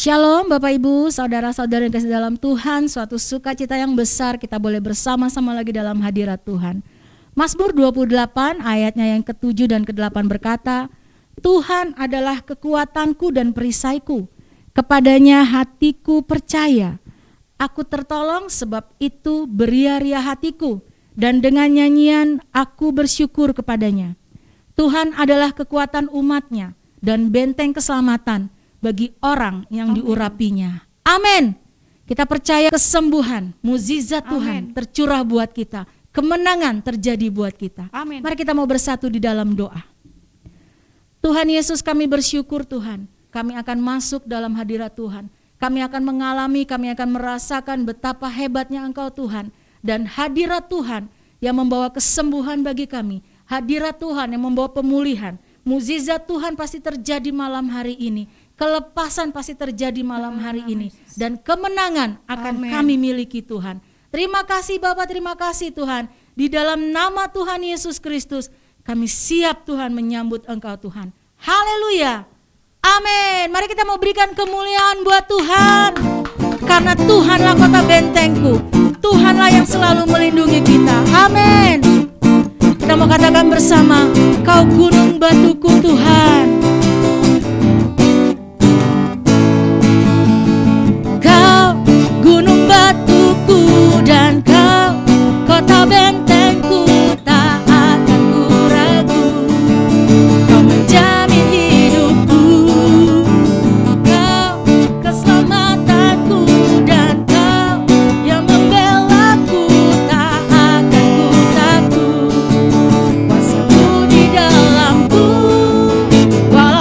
Shalom Bapak Ibu, saudara-saudara yang kasih dalam Tuhan, suatu sukacita yang besar kita boleh bersama-sama lagi dalam hadirat Tuhan. Mazmur 28 ayatnya yang ke-7 dan ke-8 berkata, Tuhan adalah kekuatanku dan perisaiku, kepadanya hatiku percaya. Aku tertolong sebab itu beria-ria hatiku, dan dengan nyanyian aku bersyukur kepadanya. Tuhan adalah kekuatan umatnya dan benteng keselamatan bagi orang yang diurapinya. Amin. Kita percaya kesembuhan, mukjizat Tuhan tercurah buat kita. Kemenangan terjadi buat kita. Amin. Mari kita mau bersatu di dalam doa. Tuhan Yesus, kami bersyukur Tuhan. Kami akan masuk dalam hadirat Tuhan. Kami akan mengalami, kami akan merasakan betapa hebatnya Engkau Tuhan. Dan hadirat Tuhan yang membawa kesembuhan bagi kami. Hadirat Tuhan yang membawa pemulihan. Mukjizat Tuhan pasti terjadi malam hari ini. Kelepasan pasti terjadi malam hari ini. Dan kemenangan akan kami miliki Tuhan. Terima kasih Bapak, terima kasih Tuhan. Di dalam nama Tuhan Yesus Kristus, kami siap Tuhan menyambut Engkau Tuhan. Haleluya. Amin. Mari kita mau berikan kemuliaan buat Tuhan. Karena Tuhanlah kota bentengku. Tuhanlah yang selalu melindungi kita. Amin. Kita mau katakan bersama, Kau gunung batuku Tuhan. Gunung batuku dan Kau kota bentengku, tak akan ku ragu. Kau menjamin hidupku, Kau keselamatanku, dan Kau yang membelaku, tak akan ku takut. Kuasa-Mu di dalamku, walau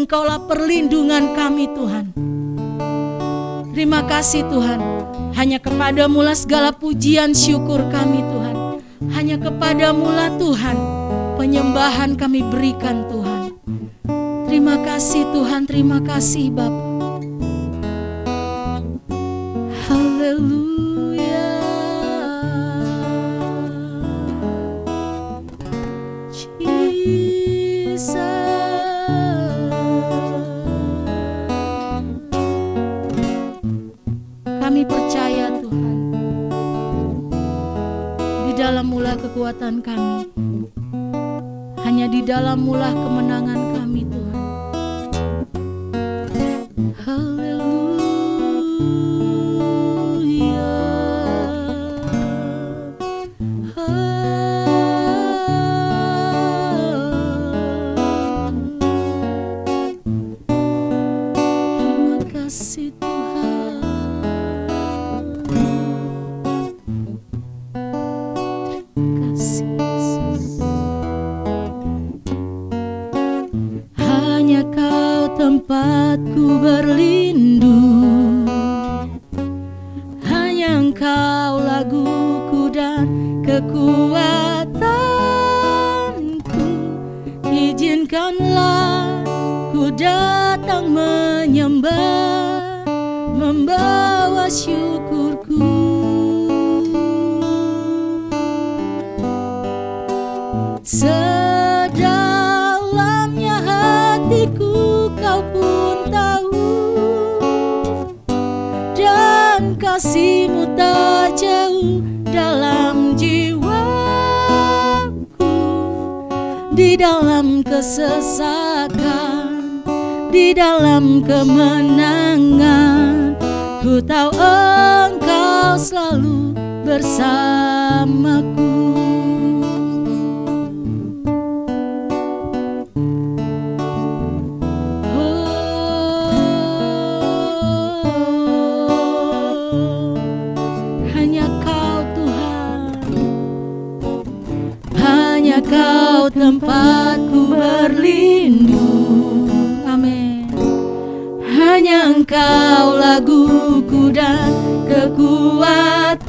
Engkaulah perlindungan kami Tuhan. Terima kasih Tuhan. Hanya kepadamu-lah segala pujian syukur kami Tuhan. Hanya kepadamu-lah Tuhan penyembahan kami berikan Tuhan. Terima kasih Tuhan, terima kasih Bapa. Haleluya. Jesus. Kami percaya Tuhan, di dalam-Mu-lah kekuatan kami, hanya di dalam-Mu-lah kemenangan kami Tuhan. Haleluya. Terima kasih Tuhan. Terima kasih Yesus. Hanya Kau tempatku berlindung, hanya Engkau laguku dan kekuatanku. Izinkanlah ku datang menyembah, membawa syukurku. Sedalamnya hatiku Kau pun tahu, dan kasih-Mu tak jauh dalam jiwaku. Di dalam kesesakan, di dalam kemenangan, ku tahu Engkau selalu bersamaku. Kau tempatku berlindung, amin. Hanya Engkau laguku dan kekuatanku.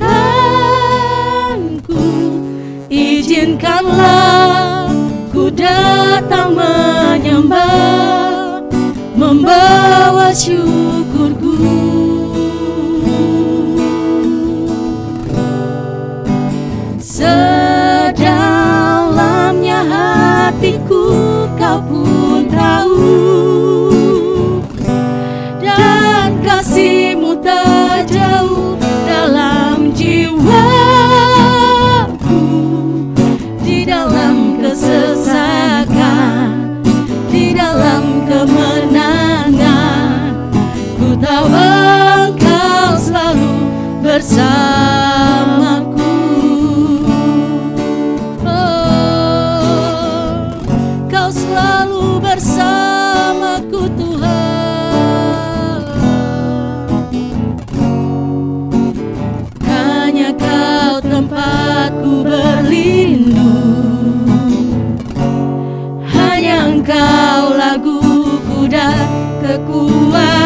Izinkanlah ku datang menyembah, membawa syukurku. Sedalamnya hatiku Kau pun tahu, dan kasih-Mu tak jauh dalam jiwaku. Di dalam kesesakan, di dalam kemenangan, ku tahu Engkau selalu bersamaku. Selalu bersamaku Tuhan. Hanya Kau tempatku berlindung, hanya Engkau laguku dan kekuatanku.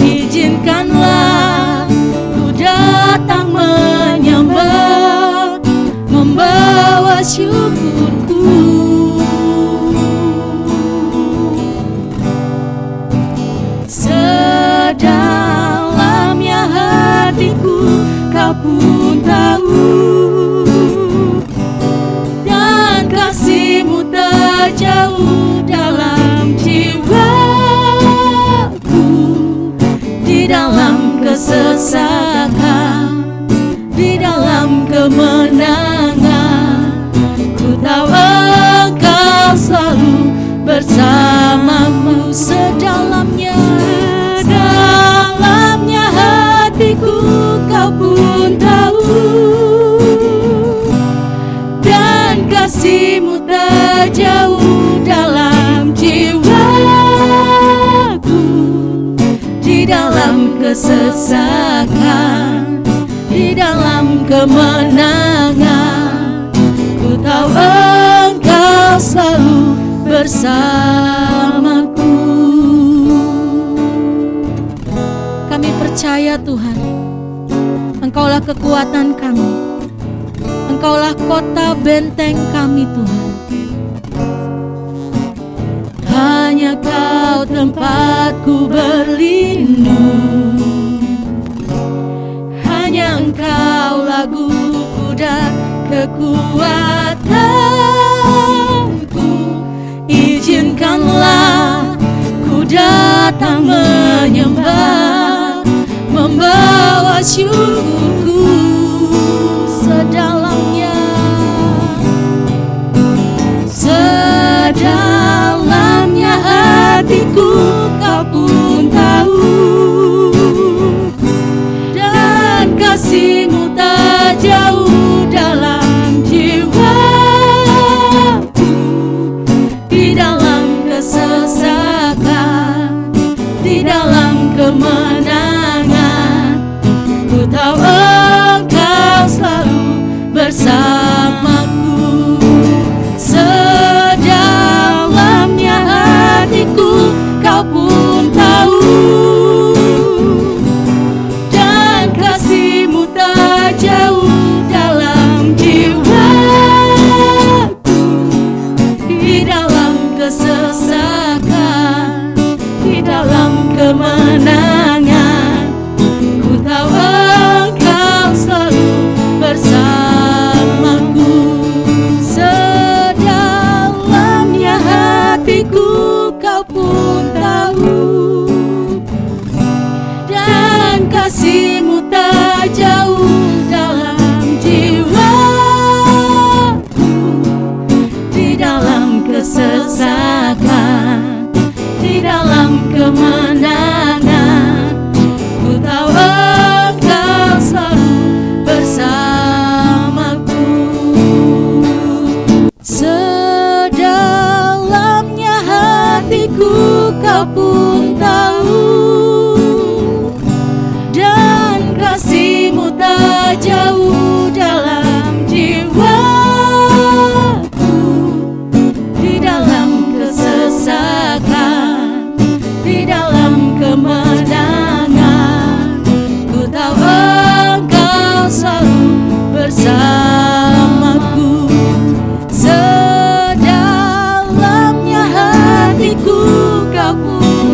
Izinkanlah ku datang menyembah, membawa syukurku. Sedalamnya hatiku Kau pun tahu, dan kasih-Mu tak jauh dalam jiwaku. Di dalam kesesakan, di dalam kemenangan, ku tahu Engkau selalu bersamamu. Sedalamnya, dalamnya hatiku Kau pun tahu, dan kasih-Mu tak jauh dalam jiwaku. Di dalam kesesakan, di dalam kemenangan, ku tahu Engkau selalu bersamaku. Kami percaya Tuhan, Engkaulah kekuatan kami, Engkaulah kota benteng kami Tuhan. Hanya Kau tempatku berlindung, hanya Engkau laguku dan kekuatanku. Izinkanlah ku datang menyembah, membawa syukurku sedalamnya, sedalamnya hatiku Kau pun tahu, dan kasih-Mu tak jauh dalam jiwaku. Di dalam kesesakan, di dalam kemenangan, ku tahu Engkau selalu bersamaku. Sedalamnya hatiku Kau pun tahu, dan kasih-Mu tak jauh dalam jiwaku. Di dalam kesesakan, di dalam kemenangan, ku tahu Engkau selalu bersamaku. Sedalamnya hatiku Kau pun tahu, dan kasih-Mu tak jauh dalam jiwaku. Di dalam kesesakan, di dalam kemenangan, ku tahu Engkau selalu bersamaku. Sedalamnya hatiku Kau pun tahu, dan kasih-Mu tak jauh dalam jiwaku. Di dalam kesesakan, di dalam kemenangan, ku tahu Engkau selalu bersamaku. Sedalamnya hatiku Kau pun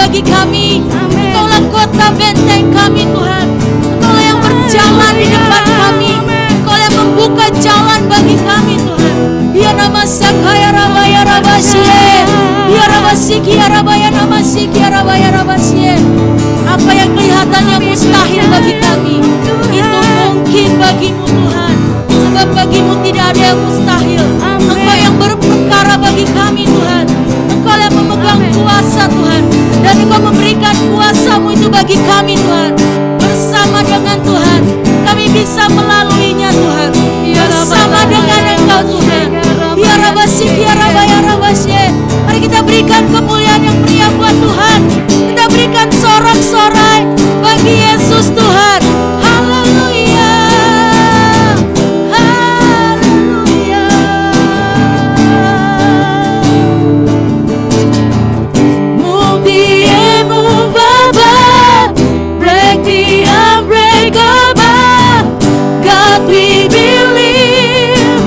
bagi kami. Engkaulah kota benteng kami Tuhan. Engkaulah yang berjalan di depan kami. Engkaulah yang membuka jalan bagi kami Tuhan. Ya nama sakaya rabaya rabasie. Ya rabasiki ya rabaya namasiki ya rabaya rabasie. Apa yang kelihatannya mustahil bagi kami, itu mungkin bagimu Tuhan. Sebab bagimu tidak ada yang mustahil. Engkau yang berperkara bagi kami Tuhan. Engkau yang memegang kuasa Tuhan. Dan Engkau memberikan kuasa-Mu itu bagi kami Tuhan. Bersama dengan Tuhan kami bisa melaluinya Tuhan. Bersama dengan Engkau Tuhan. Ya rabasiki ya rabaya rabasye. Mari kita berikan kemuliaan yang meriah buat Tuhan. Kita berikan sorak-sorai bagi Yesus Tuhan. Haleluya. Haleluya. Move the immovable, break the unbreakable. God we believe.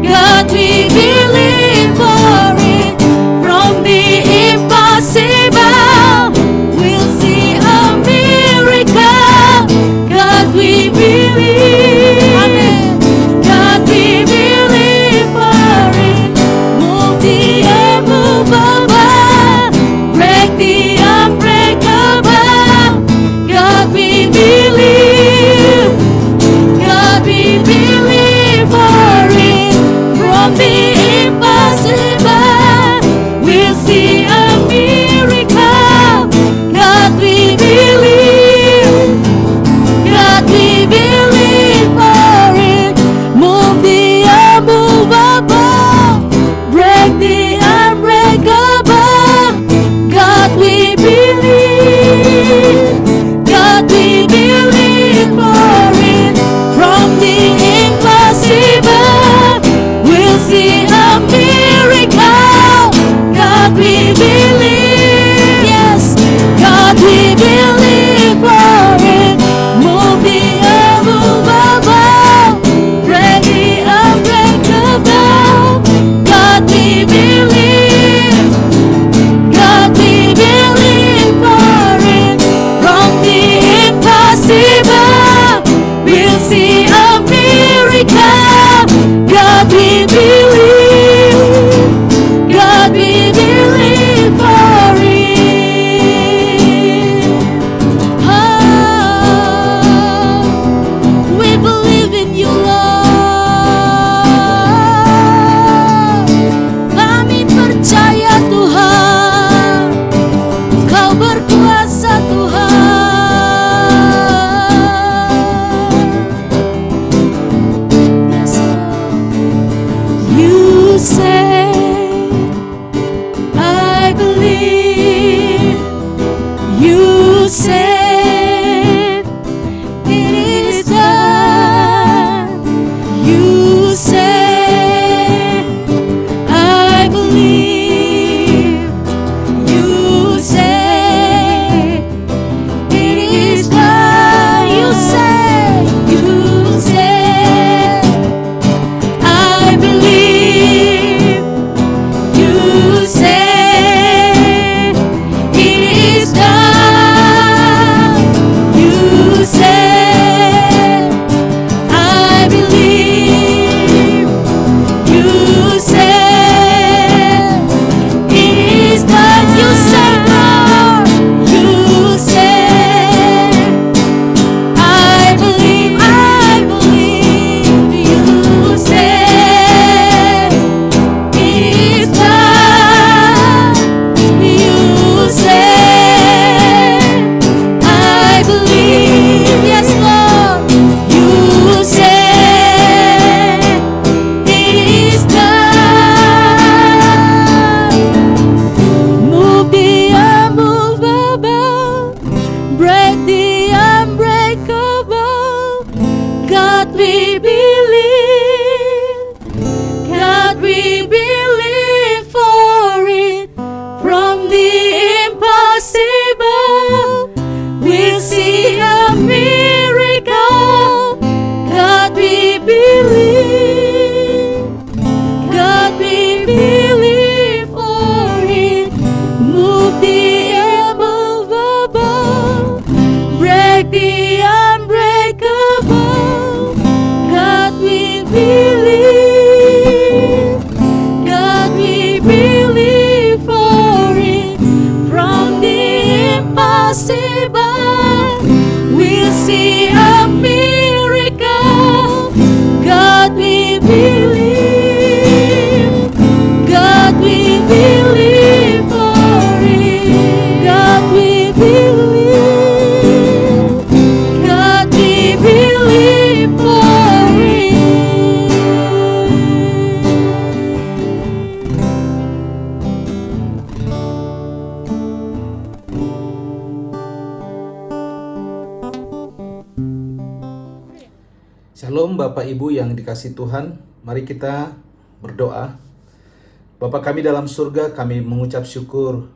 God we believe for it. From the impossible, we'll see a miracle. God we believe. Amen. God we believe for it. Move the immovable, break the unbreakable. God we believe. God we believe for it. From the impossible, we'll see a miracle. God we believe. God we believe for it. Move the unmovable, break the unbreakable. God we believe. God we believe for it. From the impossible, we'll see a miracle. God we believe. Yes, God we believe for it. Move the unmovable, break the unbreakable. God we believe. God we believe for it. From the impossible, we'll see a miracle. God we believe. God we believe for it. Oh, we believe in you, Lord. Kami percaya Tuhan, Kau berkuasa Tuhan. Yes, Lord. You say, I believe. You said it is done. You said, I believe. You said it is done. You said, I believe. You said Shalom Bapak Ibu yang dikasihi Tuhan, mari kita berdoa. Bapa kami dalam surga, kami mengucap syukur.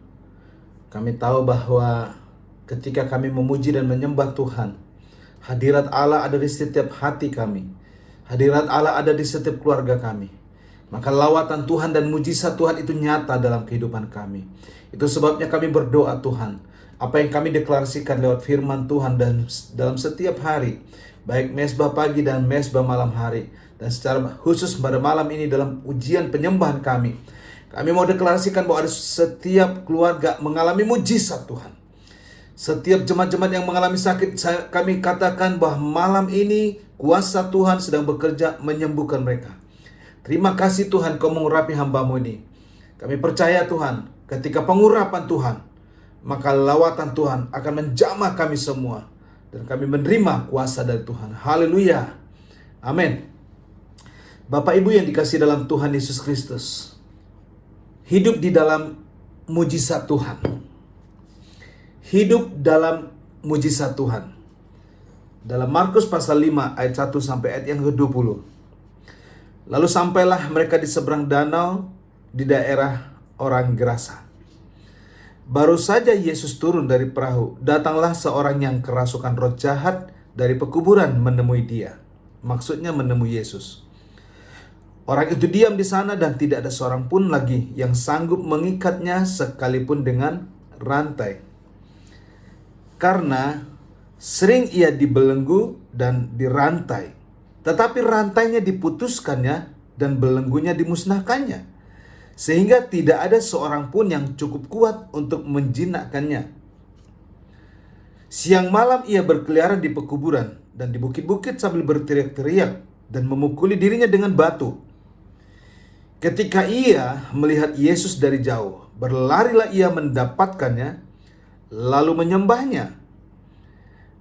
Kami tahu bahwa ketika kami memuji dan menyembah Tuhan, hadirat Allah ada di setiap hati kami. Hadirat Allah ada di setiap keluarga kami. Maka lawatan Tuhan dan mujizat Tuhan itu nyata dalam kehidupan kami. Itu sebabnya kami berdoa Tuhan. Apa yang kami deklarasikan lewat firman Tuhan dan dalam setiap hari, baik mesbah pagi dan mesbah malam hari, dan secara khusus pada malam ini dalam ujian penyembahan kami mau deklarasikan bahwa ada setiap keluarga mengalami mujizat Tuhan. Setiap jemaat-jemaat yang mengalami sakit, kami katakan bahwa malam ini kuasa Tuhan sedang bekerja menyembuhkan mereka. Terima kasih Tuhan, Kau mengurapi hamba-Mu ini. Kami percaya Tuhan, ketika pengurapan Tuhan, maka lawatan Tuhan akan menjamah kami semua. Dan kami menerima kuasa dari Tuhan. Haleluya. Amin. Bapak Ibu yang dikasihi dalam Tuhan Yesus Kristus, hidup di dalam mujizat Tuhan. Hidup dalam mujizat Tuhan. Dalam Markus pasal 5 ayat 1 sampai ayat yang ke-20. Lalu sampailah mereka di seberang danau di daerah orang Gerasa. Baru saja Yesus turun dari perahu, datanglah seorang yang kerasukan roh jahat dari pekuburan menemui dia. Maksudnya menemui Yesus. Orang itu diam di sana dan tidak ada seorang pun lagi yang sanggup mengikatnya sekalipun dengan rantai. Karena sering ia dibelenggu dan dirantai, tetapi rantainya diputuskannya dan belenggunya dimusnahkannya, sehingga tidak ada seorang pun yang cukup kuat untuk menjinakkannya. Siang malam ia berkeliaran di pekuburan dan di bukit-bukit sambil berteriak-teriak dan memukuli dirinya dengan batu. Ketika ia melihat Yesus dari jauh, berlarilah ia mendapatkannya, lalu menyembahnya.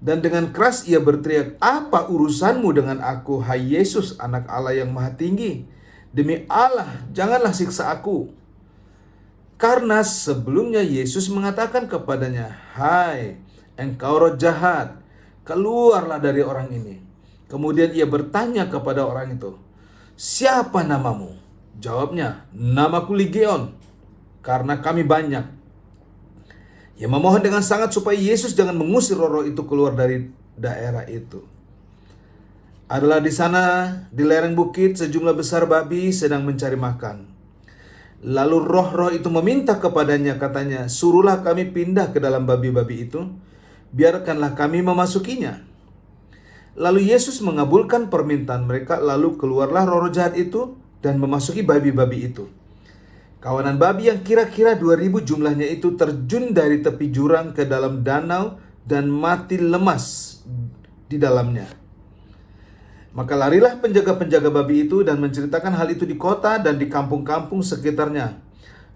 Dan dengan keras ia berteriak, "Apa urusanmu dengan aku, hai Yesus, anak Allah yang maha tinggi? Demi Allah, janganlah siksa aku." Karena sebelumnya Yesus mengatakan kepadanya, "Hai, engkau roh jahat, keluarlah dari orang ini." Kemudian ia bertanya kepada orang itu, "Siapa namamu?" Jawabnya, "Namaku Legion, karena kami banyak." Ia memohon dengan sangat supaya Yesus jangan mengusir roh-roh itu keluar dari daerah itu. Adalah di sana, di lereng bukit, sejumlah besar babi sedang mencari makan. Lalu roh-roh itu meminta kepadanya, katanya, "Suruhlah kami pindah ke dalam babi-babi itu, biarkanlah kami memasukinya." Lalu Yesus mengabulkan permintaan mereka, lalu keluarlah roh-roh jahat itu dan memasuki babi-babi itu. Kawanan babi yang kira-kira 2.000 jumlahnya itu terjun dari tepi jurang ke dalam danau dan mati lemas di dalamnya. Maka larilah penjaga-penjaga babi itu dan menceritakan hal itu di kota dan di kampung-kampung sekitarnya.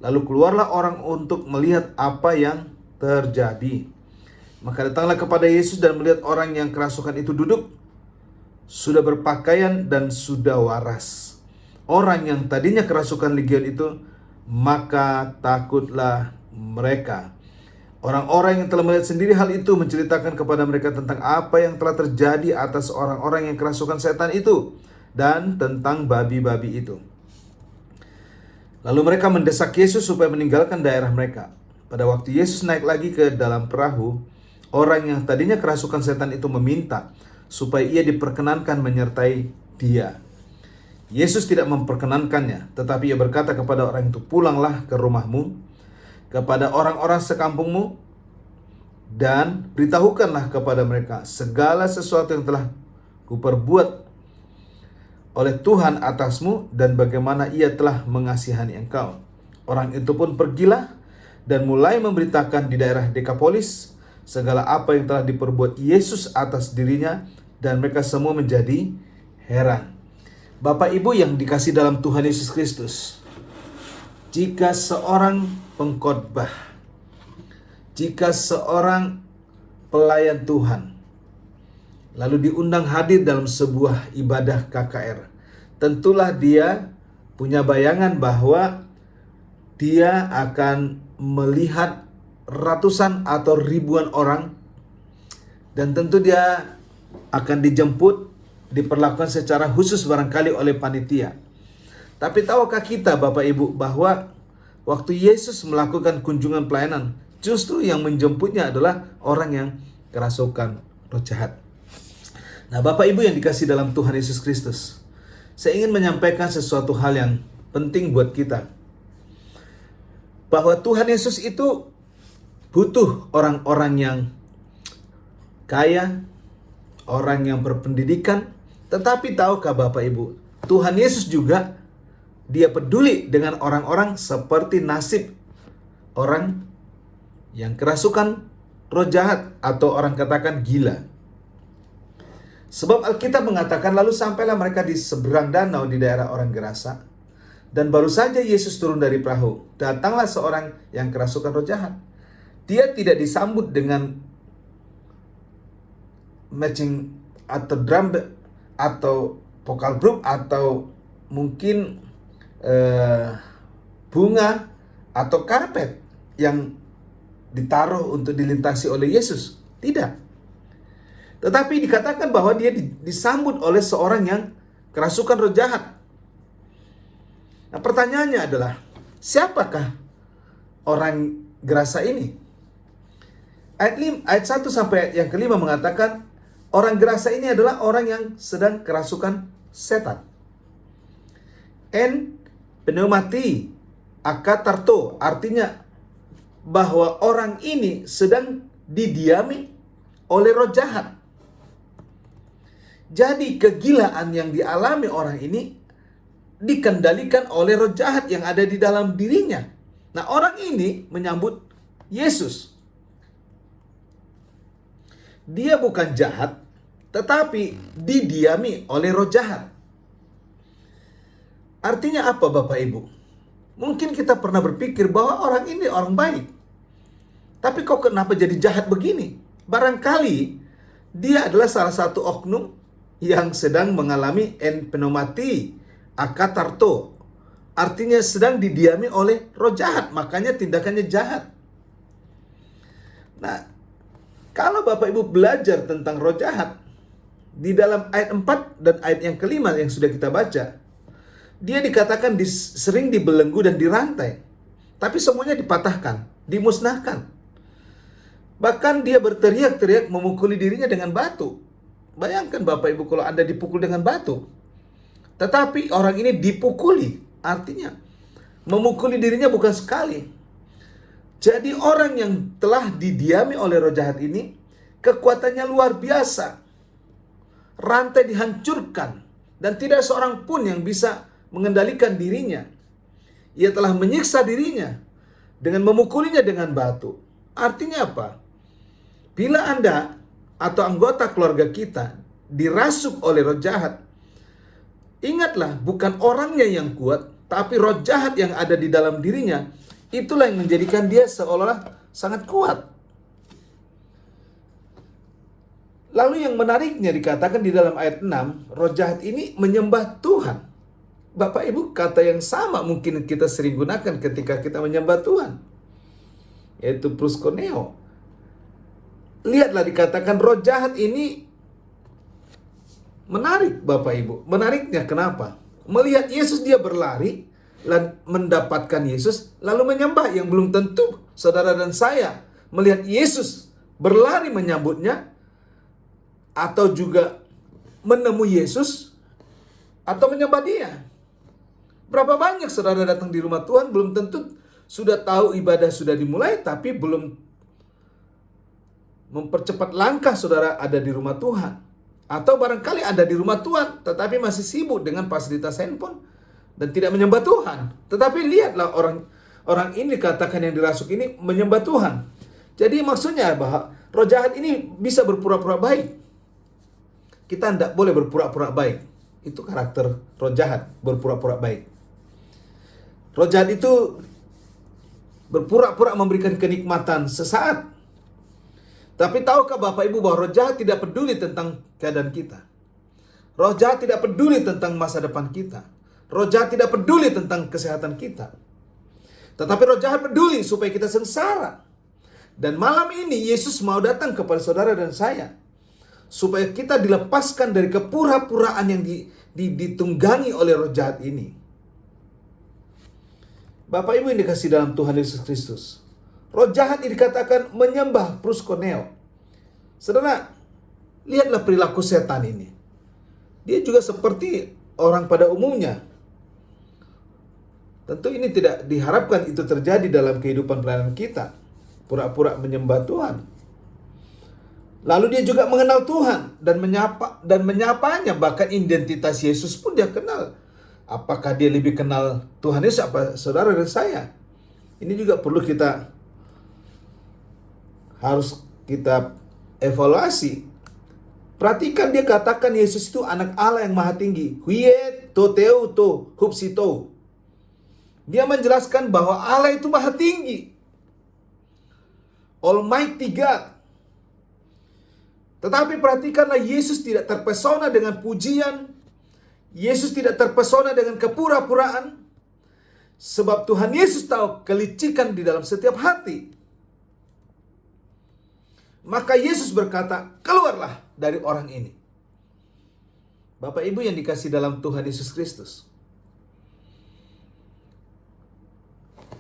Lalu keluarlah orang untuk melihat apa yang terjadi. Maka datanglah kepada Yesus dan melihat orang yang kerasukan itu duduk, sudah berpakaian dan sudah waras. Orang yang tadinya kerasukan legion itu, maka takutlah mereka. Orang-orang yang telah melihat sendiri hal itu menceritakan kepada mereka tentang apa yang telah terjadi atas orang-orang yang kerasukan setan itu dan tentang babi-babi itu. Lalu mereka mendesak Yesus supaya meninggalkan daerah mereka. Pada waktu Yesus naik lagi ke dalam perahu, orang yang tadinya kerasukan setan itu meminta supaya ia diperkenankan menyertai dia. Yesus tidak memperkenankannya, tetapi ia berkata kepada orang itu, "Pulanglah ke rumahmu, kepada orang-orang sekampungmu, dan beritahukanlah kepada mereka segala sesuatu yang telah kuperbuat oleh Tuhan atasmu dan bagaimana ia telah mengasihani engkau." Orang itu pun pergilah dan mulai memberitakan di daerah Dekapolis segala apa yang telah diperbuat Yesus atas dirinya, dan mereka semua menjadi heran. Bapak Ibu yang dikasihi dalam Tuhan Yesus Kristus, jika seorang pengkhotbah, jika seorang pelayan Tuhan, lalu diundang hadir dalam sebuah ibadah KKR, tentulah dia punya bayangan bahwa dia akan melihat ratusan atau ribuan orang, dan tentu dia akan dijemput diperlakukan secara khusus barangkali oleh panitia. Tapi tahukah kita Bapak Ibu bahwa waktu Yesus melakukan kunjungan pelayanan, justru yang menjemputnya adalah orang yang kerasukan roh jahat. Nah Bapak Ibu yang dikasihi dalam Tuhan Yesus Kristus, saya ingin menyampaikan sesuatu hal yang penting buat kita. Bahwa Tuhan Yesus itu butuh orang-orang yang kaya, orang yang berpendidikan. Tetapi tahukah Bapak Ibu, Tuhan Yesus juga Dia peduli dengan orang-orang seperti nasib orang yang kerasukan roh jahat atau orang katakan gila. Sebab Alkitab mengatakan lalu sampailah mereka di seberang danau di daerah orang Gerasa. Dan baru saja Yesus turun dari perahu, datanglah seorang yang kerasukan roh jahat. Dia tidak disambut dengan matching atau drum atau vokal group atau mungkin bunga atau karpet yang ditaruh untuk dilintasi oleh Yesus. Tidak. Tetapi dikatakan bahwa dia disambut oleh seorang yang kerasukan roh jahat. Nah pertanyaannya adalah, siapakah orang Gerasa ini? Ayat 1 sampai yang kelima mengatakan, orang Gerasa ini adalah orang yang sedang kerasukan setan. En pneumati akatarto, artinya bahwa orang ini sedang didiami oleh roh jahat. Jadi kegilaan yang dialami orang ini dikendalikan oleh roh jahat yang ada di dalam dirinya. Nah orang ini menyambut Yesus. Dia bukan jahat, tetapi didiami oleh roh jahat. Artinya apa Bapak Ibu? Mungkin kita pernah berpikir bahwa orang ini orang baik. Tapi kok kenapa jadi jahat begini? Barangkali dia adalah salah satu oknum yang sedang mengalami en pneumati akatarto. Artinya sedang didiami oleh roh jahat, makanya tindakannya jahat. Nah, kalau Bapak Ibu belajar tentang roh jahat, di dalam ayat 4 dan ayat yang kelima yang sudah kita baca, dia dikatakan sering dibelenggu dan dirantai. Tapi semuanya dipatahkan, dimusnahkan. Bahkan dia berteriak-teriak memukuli dirinya dengan batu. Bayangkan Bapak Ibu kalau Anda dipukul dengan batu. Tetapi orang ini dipukuli, artinya memukuli dirinya bukan sekali. Jadi orang yang telah didiami oleh roh jahat ini, kekuatannya luar biasa. Rantai dihancurkan, dan tidak seorang pun yang bisa mengendalikan dirinya. Ia telah menyiksa dirinya dengan memukulinya dengan batu. Artinya apa? Bila Anda atau anggota keluarga kita dirasuk oleh roh jahat, ingatlah bukan orangnya yang kuat, tapi roh jahat yang ada di dalam dirinya, itulah yang menjadikan dia seolah-olah sangat kuat. Lalu yang menariknya dikatakan di dalam ayat 6, roh jahat ini menyembah Tuhan. Bapak Ibu, kata yang sama mungkin kita sering gunakan ketika kita menyembah Tuhan, yaitu proskuneo. Lihatlah dikatakan roh jahat ini menarik Bapak Ibu. Menariknya kenapa? Melihat Yesus dia berlari, mendapatkan Yesus, lalu menyembah, yang belum tentu saudara dan saya melihat Yesus berlari menyambutnya, atau juga menemui Yesus, atau menyembah dia. Berapa banyak saudara datang di rumah Tuhan, belum tentu sudah tahu ibadah sudah dimulai, tapi belum mempercepat langkah saudara ada di rumah Tuhan. Atau barangkali ada di rumah Tuhan, tetapi masih sibuk dengan fasilitas handphone, dan tidak menyembah Tuhan. Tetapi lihatlah orang ini katakan yang dirasuk ini menyembah Tuhan. Jadi maksudnya bahwa roh jahat ini bisa berpura-pura baik. Kita tidak boleh berpura-pura baik. Itu karakter roh jahat, berpura-pura baik. Roh jahat itu berpura-pura memberikan kenikmatan sesaat. Tapi tahukah Bapak Ibu bahwa roh jahat tidak peduli tentang keadaan kita. Roh jahat tidak peduli tentang masa depan kita. Roh jahat tidak peduli tentang kesehatan kita. Tetapi roh jahat peduli supaya kita sengsara. Dan malam ini Yesus mau datang kepada saudara dan saya, supaya kita dilepaskan dari kepura-puraan yang ditunggangi oleh roh jahat ini. Bapak Ibu yang dikasihi dalam Tuhan Yesus Kristus, roh jahat ini dikatakan menyembah proskuneo. Saudara, lihatlah perilaku setan ini. Dia juga seperti orang pada umumnya. Tentu ini tidak diharapkan itu terjadi dalam kehidupan pelayanan kita. Pura-pura menyembah Tuhan. Lalu dia juga mengenal Tuhan dan menyapanya, bahkan identitas Yesus pun dia kenal. Apakah dia lebih kenal Tuhan Yesus apa saudara dan saya? Ini juga perlu harus kita evaluasi. Perhatikan dia katakan Yesus itu anak Allah yang maha tinggi. Huye to teu to hupsito. Dia menjelaskan bahwa Allah itu maha tinggi. Almighty God. Tetapi perhatikanlah, Yesus tidak terpesona dengan pujian. Yesus tidak terpesona dengan kepura-puraan. Sebab Tuhan Yesus tahu kelicikan di dalam setiap hati. Maka Yesus berkata, keluarlah dari orang ini. Bapak Ibu yang dikasihi dalam Tuhan Yesus Kristus.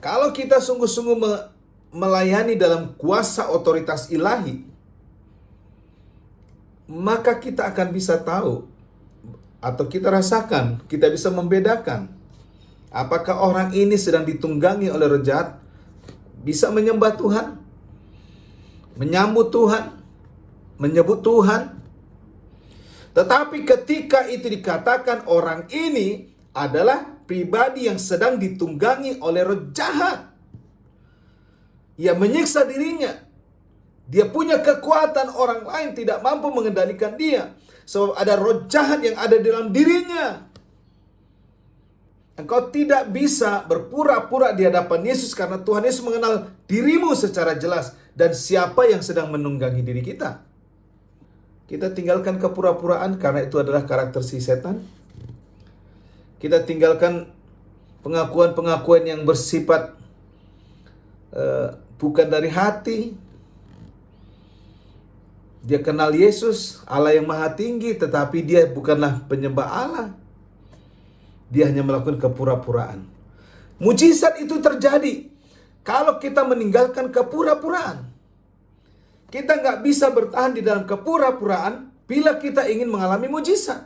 Kalau kita sungguh-sungguh melayani dalam kuasa otoritas ilahi, maka kita akan bisa tahu atau kita rasakan, kita bisa membedakan apakah orang ini sedang ditunggangi oleh roh jahat, bisa menyembah Tuhan, menyambut Tuhan, menyebut Tuhan. Tetapi ketika itu dikatakan orang ini adalah pribadi yang sedang ditunggangi oleh roh jahat, ia menyiksa dirinya, dia punya kekuatan, orang lain tidak mampu mengendalikan dia, sebab ada roh jahat yang ada dalam dirinya. Engkau tidak bisa berpura-pura di hadapan Yesus karena Tuhan Yesus mengenal dirimu secara jelas dan siapa yang sedang menunggangi diri kita. Kita tinggalkan kepura-puraan karena itu adalah karakter si setan. Kita tinggalkan pengakuan-pengakuan yang bersifat bukan dari hati. Dia kenal Yesus, Allah yang maha tinggi, tetapi dia bukanlah penyembah Allah. Dia hanya melakukan kepura-puraan. Mujizat itu terjadi kalau kita meninggalkan kepura-puraan. Kita nggak bisa bertahan di dalam kepura-puraan bila kita ingin mengalami mujizat.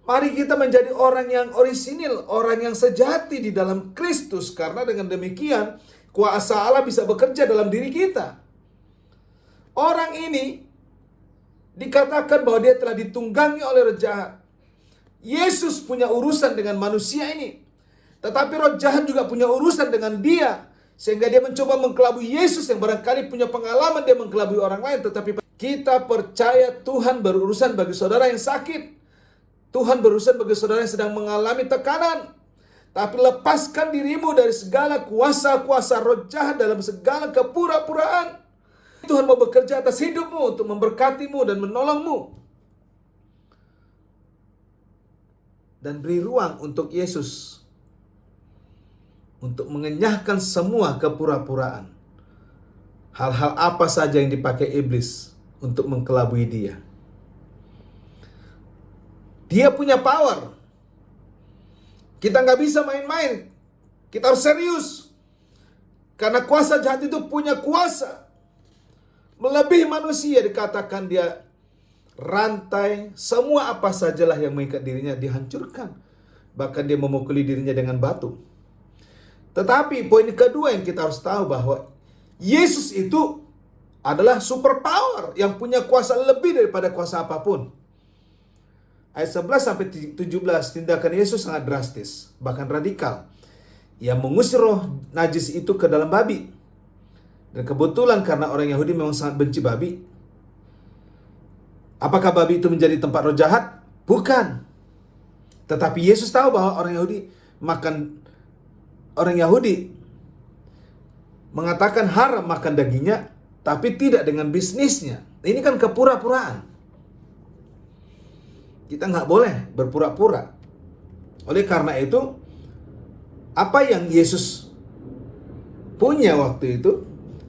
Mari kita menjadi orang yang orisinil, orang yang sejati di dalam Kristus. Karena dengan demikian, kuasa Allah bisa bekerja dalam diri kita. Orang ini dikatakan bahwa dia telah ditunggangi oleh roh jahat. Yesus punya urusan dengan manusia ini. Tetapi roh jahat juga punya urusan dengan dia. Sehingga dia mencoba mengkelabui Yesus yang barangkali punya pengalaman dia mengkelabui orang lain. Tetapi kita percaya Tuhan berurusan bagi saudara yang sakit. Tuhan berurusan bagi saudara yang sedang mengalami tekanan. Tapi lepaskan dirimu dari segala kuasa-kuasa roh jahat dalam segala kepura-puraan. Tuhan mau bekerja atas hidupmu untuk memberkatimu dan menolongmu. Dan beri ruang untuk Yesus untuk mengenyahkan semua kepura-puraan. Hal-hal apa saja yang dipakai iblis untuk mengkelabui dia. Dia punya power. Kita nggak bisa main-main. Kita harus serius. Karena kuasa jahat itu punya kuasa. Melebihi manusia, dikatakan dia rantai, semua apa sajalah yang mengikat dirinya dihancurkan. Bahkan dia memukuli dirinya dengan batu. Tetapi poin kedua yang kita harus tahu bahwa Yesus itu adalah super power yang punya kuasa lebih daripada kuasa apapun. Ayat 11 sampai 17, tindakan Yesus sangat drastis, bahkan radikal. Ia mengusir roh najis itu ke dalam babi. Dan kebetulan karena orang Yahudi memang sangat benci babi. Apakah babi itu menjadi tempat roh jahat? Bukan. Tetapi Yesus tahu bahwa orang Yahudi mengatakan haram makan dagingnya, tapi tidak dengan bisnisnya. Ini kan kepura-puraan. Kita nggak boleh berpura-pura. Oleh karena itu, apa yang Yesus punya waktu itu?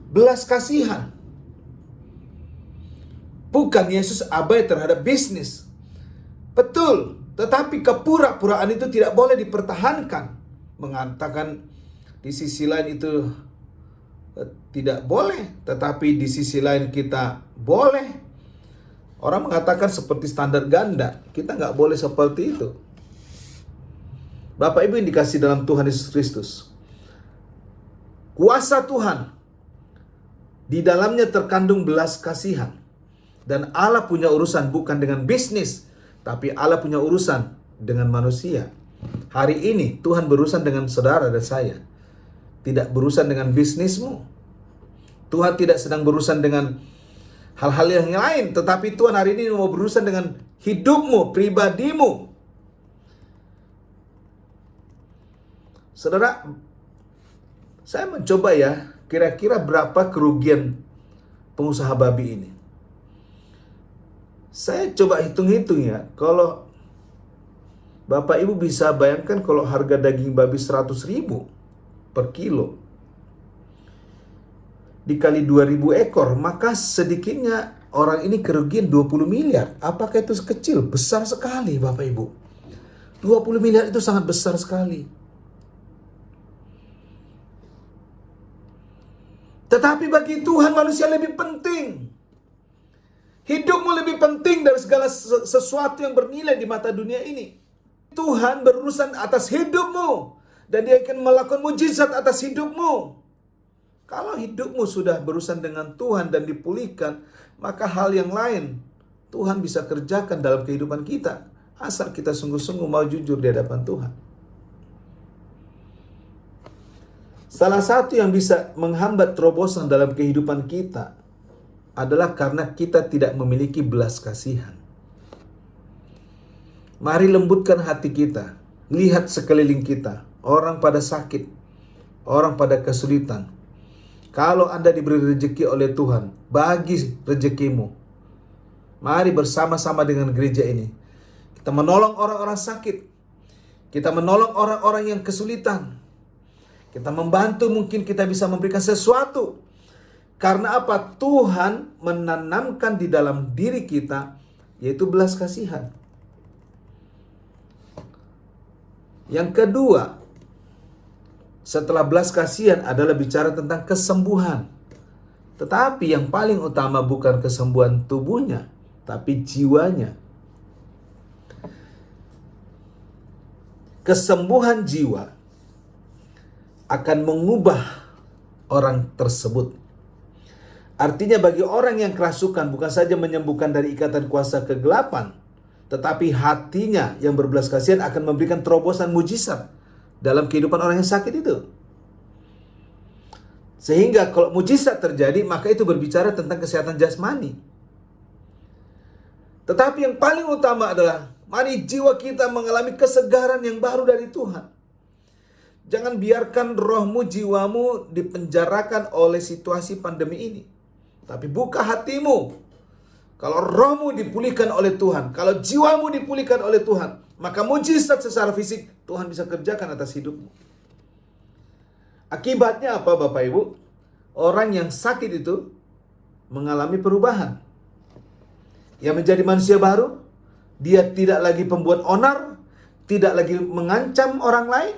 Belas kasihan. Bukan Yesus abai terhadap bisnis. Betul, tetapi kepura-puraan itu tidak boleh dipertahankan. Mengatakan di sisi lain itu tidak boleh, tetapi di sisi lain kita boleh. Orang mengatakan seperti standar ganda, kita nggak boleh seperti itu. Bapak Ibu yang dikasih dalam Tuhan Yesus Kristus, kuasa Tuhan di dalamnya terkandung belas kasihan. Dan Allah punya urusan bukan dengan bisnis, tapi Allah punya urusan dengan manusia. Hari ini Tuhan berurusan dengan saudara dan saya, tidak berurusan dengan bisnismu. Tuhan tidak sedang berurusan dengan hal-hal yang lain, tetapi Tuhan hari ini mau berurusan dengan hidupmu, pribadimu. Saudara, saya mencoba ya, kira-kira berapa kerugian pengusaha babi ini. Saya coba hitung-hitung ya, kalau Bapak Ibu bisa bayangkan kalau harga daging babi 100.000 per kilo, dikali 2.000 ekor, maka sedikitnya orang ini kerugian 20 miliar. Apakah itu kecil? Besar sekali Bapak Ibu. 20 miliar itu sangat besar sekali. Tetapi bagi Tuhan manusia lebih penting. Hidupmu lebih penting dari segala sesuatu yang bernilai di mata dunia ini. Tuhan berurusan atas hidupmu. Dan Dia akan melakukan mujizat atas hidupmu. Kalau hidupmu sudah berurusan dengan Tuhan dan dipulihkan, maka hal yang lain Tuhan bisa kerjakan dalam kehidupan kita. Asal kita sungguh-sungguh mau jujur di hadapan Tuhan. Salah satu yang bisa menghambat terobosan dalam kehidupan kita adalah karena kita tidak memiliki belas kasihan. Mari lembutkan hati kita. Lihat sekeliling kita. Orang pada sakit. Orang pada kesulitan. Kalau Anda diberi rezeki oleh Tuhan, bagi rezekimu. Mari bersama-sama dengan gereja ini. Kita menolong orang-orang sakit. Kita menolong orang-orang yang kesulitan. Kita membantu, mungkin kita bisa memberikan sesuatu. Karena apa? Tuhan menanamkan di dalam diri kita, yaitu belas kasihan. Yang kedua, setelah belas kasihan adalah bicara tentang kesembuhan. Tetapi yang paling utama bukan kesembuhan tubuhnya, tapi jiwanya. Kesembuhan jiwa akan mengubah orang tersebut. Artinya bagi orang yang kerasukan bukan saja menyembuhkan dari ikatan kuasa kegelapan, tetapi hatinya yang berbelas kasihan akan memberikan terobosan mujizat dalam kehidupan orang yang sakit itu. Sehingga kalau mujizat terjadi, maka itu berbicara tentang kesehatan jasmani. Tetapi yang paling utama adalah, mari jiwa kita mengalami kesegaran yang baru dari Tuhan. Jangan biarkan rohmu, jiwamu dipenjarakan oleh situasi pandemi ini. Tapi buka hatimu. Kalau rohmu dipulihkan oleh Tuhan, kalau jiwamu dipulihkan oleh Tuhan, maka mujizat secara fisik Tuhan bisa kerjakan atas hidupmu. Akibatnya apa Bapak Ibu? Orang yang sakit itu mengalami perubahan. Yang menjadi manusia baru, dia tidak lagi pembuat onar, tidak lagi mengancam orang lain,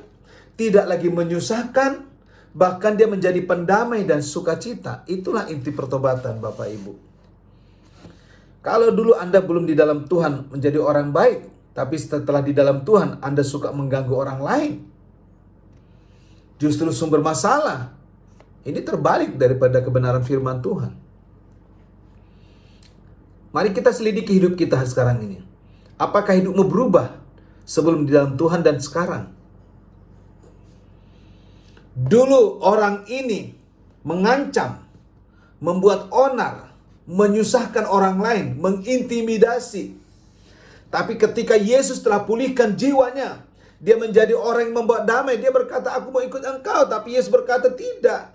tidak lagi menyusahkan, bahkan dia menjadi pendamai dan sukacita. Itulah inti pertobatan Bapak Ibu. Kalau dulu Anda belum di dalam Tuhan menjadi orang baik, tapi setelah di dalam Tuhan Anda suka mengganggu orang lain, justru sumber masalah. Ini terbalik daripada kebenaran firman Tuhan. Mari kita selidiki hidup kita sekarang ini. Apakah hidupmu berubah sebelum di dalam Tuhan dan sekarang? Dulu orang ini mengancam, membuat onar, menyusahkan orang lain, mengintimidasi. Tapi ketika Yesus telah pulihkan jiwanya, dia menjadi orang yang membawa damai. Dia berkata, aku mau ikut engkau. Tapi Yesus berkata, tidak.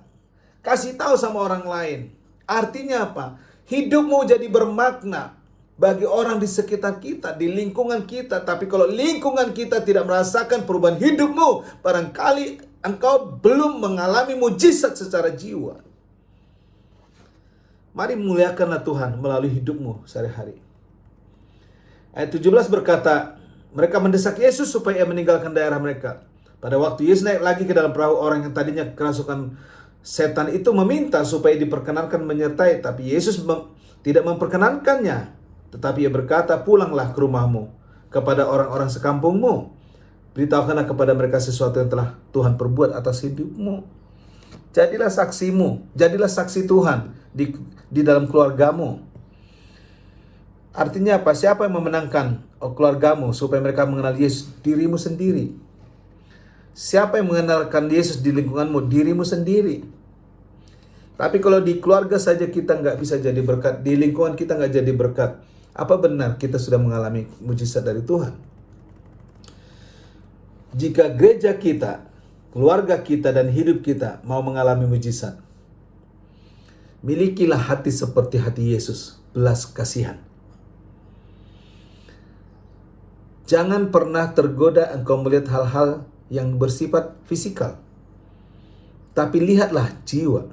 Kasih tahu sama orang lain. Artinya apa? Hidupmu jadi bermakna bagi orang di sekitar kita, di lingkungan kita. Tapi kalau lingkungan kita tidak merasakan perubahan hidupmu, barangkali engkau belum mengalami mujizat secara jiwa. Mari muliakanlah Tuhan melalui hidupmu sehari-hari. Ayat 17 berkata, mereka mendesak Yesus supaya ia meninggalkan daerah mereka. Pada waktu Yesus naik lagi ke dalam perahu, orang yang tadinya kerasukan setan itu meminta supaya diperkenankan menyertai, tapi Yesus tidak memperkenankannya. Tetapi ia berkata, pulanglah ke rumahmu, kepada orang-orang sekampungmu. Beritahukanlah kepada mereka sesuatu yang telah Tuhan perbuat atas hidupmu. Jadilah saksimu, jadilah saksi Tuhan di dalam keluargamu. Artinya apa? Siapa yang memenangkan keluargamu supaya mereka mengenal Yesus? Dirimu sendiri. Siapa yang mengenalkan Yesus di lingkunganmu? Dirimu sendiri. Tapi kalau di keluarga saja kita nggak bisa jadi berkat, di lingkungan kita nggak jadi berkat, apa benar kita sudah mengalami mujizat dari Tuhan? Jika gereja kita, keluarga kita, dan hidup kita mau mengalami mujizat, milikilah hati seperti hati Yesus, belas kasihan. Jangan pernah tergoda engkau melihat hal-hal yang bersifat fisikal, tapi lihatlah jiwa.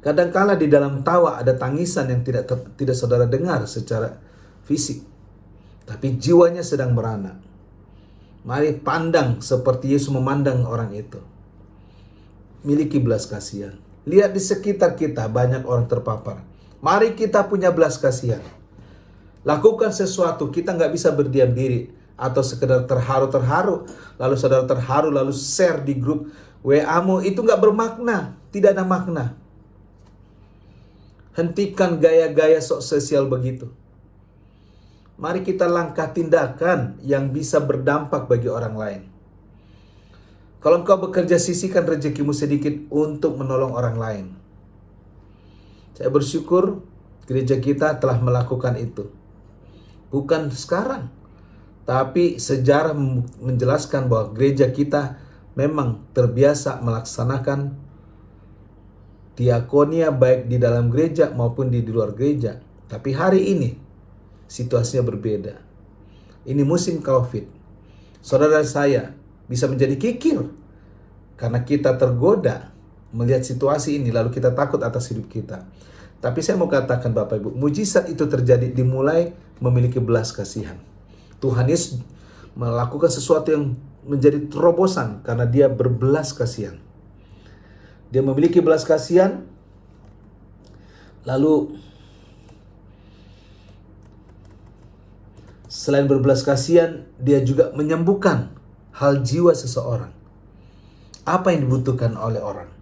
Kadangkala di dalam tawa ada tangisan yang tidak saudara dengar secara fisik, tapi jiwanya sedang merana. Mari pandang seperti Yesus memandang orang itu. Miliki belas kasihan. Lihat di sekitar kita banyak orang terpapar. Mari kita punya belas kasihan. Lakukan sesuatu, kita nggak bisa berdiam diri atau sekedar terharu-terharu. Lalu saudara terharu, lalu share di grup WA-mu, itu nggak bermakna, tidak ada makna. Hentikan gaya-gaya sok sosial begitu. Mari kita langkah tindakan yang bisa berdampak bagi orang lain. Kalau engkau bekerja, sisihkan rezekimu sedikit untuk menolong orang lain. Saya bersyukur gereja kita telah melakukan itu. Bukan sekarang, tapi sejarah menjelaskan bahwa gereja kita memang terbiasa melaksanakan diakonia baik di dalam gereja maupun di luar gereja. Tapi hari ini situasinya berbeda. Ini musim COVID. Saudara saya bisa menjadi kikir karena kita tergoda melihat situasi ini lalu kita takut atas hidup kita. Tapi saya mau katakan Bapak Ibu, mujizat itu terjadi dimulai memiliki belas kasihan. Tuhan Yesus melakukan sesuatu yang menjadi terobosan karena dia berbelas kasihan. Dia memiliki belas kasihan, lalu selain berbelas kasihan, dia juga menyembuhkan hal jiwa seseorang. Apa yang dibutuhkan oleh orang?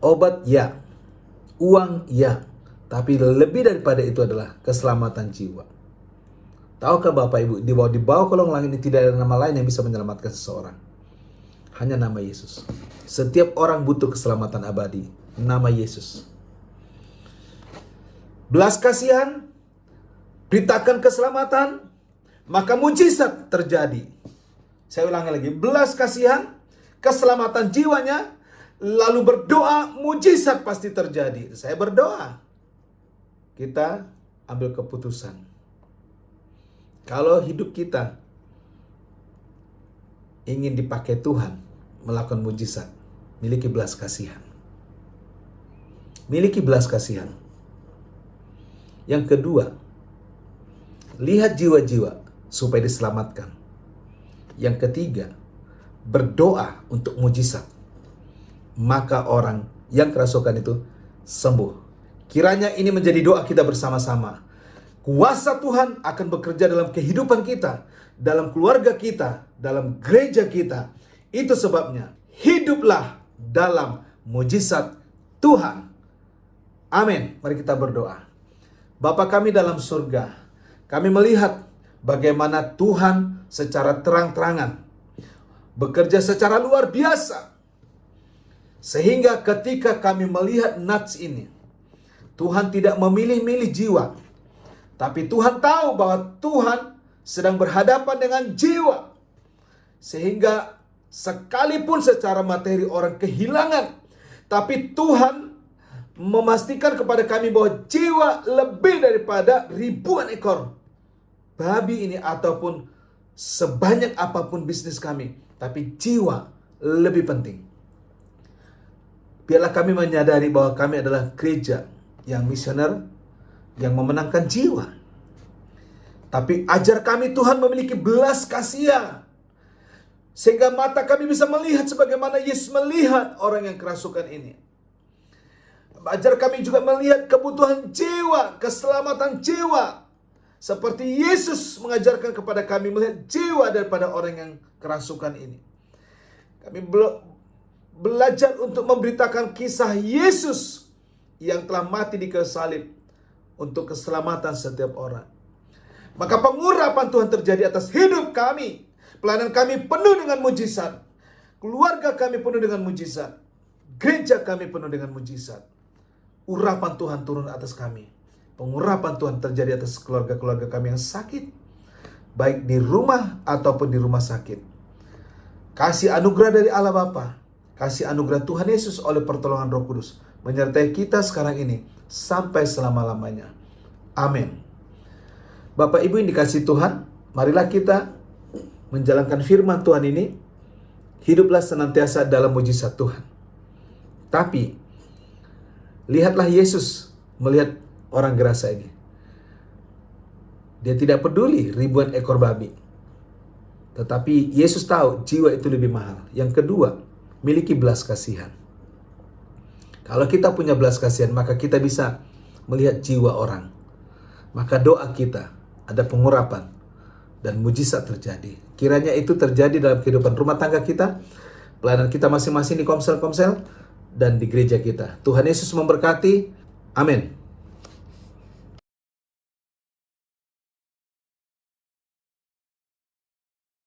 Obat ya, uang ya, tapi lebih daripada itu adalah keselamatan jiwa. Tahukah Bapak Ibu, di bawah kolong langit ini tidak ada nama lain yang bisa menyelamatkan seseorang. Hanya nama Yesus. Setiap orang butuh keselamatan abadi. Nama Yesus. Belas kasihan, beritakan keselamatan, maka mujizat terjadi. Saya ulangi lagi, belas kasihan, keselamatan jiwanya, lalu berdoa, mujizat pasti terjadi. Saya berdoa, kita ambil keputusan. Kalau hidup kita ingin dipakai Tuhan melakukan mujizat, miliki belas kasihan. Miliki belas kasihan. Yang kedua, lihat jiwa-jiwa supaya diselamatkan. Yang ketiga, berdoa untuk mujizat. Maka orang yang kerasukan itu sembuh. Kiranya ini menjadi doa kita bersama-sama. Kuasa Tuhan akan bekerja dalam kehidupan kita, dalam keluarga kita, dalam gereja kita. Itu sebabnya hiduplah dalam mujizat Tuhan. Amin. Mari kita berdoa. Bapa kami dalam surga, kami melihat bagaimana Tuhan secara terang-terangan bekerja secara luar biasa. Sehingga ketika kami melihat nats ini, Tuhan tidak memilih-milih jiwa. Tapi Tuhan tahu bahwa Tuhan sedang berhadapan dengan jiwa. Sehingga sekalipun secara materi orang kehilangan, tapi Tuhan memastikan kepada kami bahwa jiwa lebih daripada ribuan ekor babi ini ataupun sebanyak apapun bisnis kami. Tapi jiwa lebih penting. Biarlah kami menyadari bahwa kami adalah gereja yang misioner, yang memenangkan jiwa. Tapi ajar kami Tuhan memiliki belas kasihan, sehingga mata kami bisa melihat sebagaimana Yesus melihat orang yang kerasukan ini. Ajar kami juga melihat kebutuhan jiwa, keselamatan jiwa, seperti Yesus mengajarkan kepada kami melihat jiwa daripada orang yang kerasukan ini. Kami belajar untuk memberitakan kisah Yesus yang telah mati di kayu salib untuk keselamatan setiap orang. Maka pengurapan Tuhan terjadi atas hidup kami. Pelayanan kami penuh dengan mujizat. Keluarga kami penuh dengan mujizat. Gereja kami penuh dengan mujizat. Urapan Tuhan turun atas kami. Pengurapan Tuhan terjadi atas keluarga-keluarga kami yang sakit, baik di rumah ataupun di rumah sakit. Kasih anugerah dari Allah Bapa, kasih anugerah Tuhan Yesus oleh pertolongan Roh Kudus menyertai kita sekarang ini sampai selama-lamanya. Amin. Bapak Ibu yang dikasihi Tuhan, marilah kita menjalankan firman Tuhan ini. Hiduplah senantiasa dalam mujizat Tuhan. Tapi lihatlah Yesus melihat orang gerasa ini. Dia tidak peduli ribuan ekor babi. Tetapi Yesus tahu jiwa itu lebih mahal. Yang kedua, miliki belas kasihan. Kalau kita punya belas kasihan, maka kita bisa melihat jiwa orang. Maka doa kita ada pengurapan dan mujizat terjadi. Kiranya itu terjadi dalam kehidupan rumah tangga kita, pelayanan kita masing-masing di komsel-komsel, dan di gereja kita. Tuhan Yesus memberkati. Amin.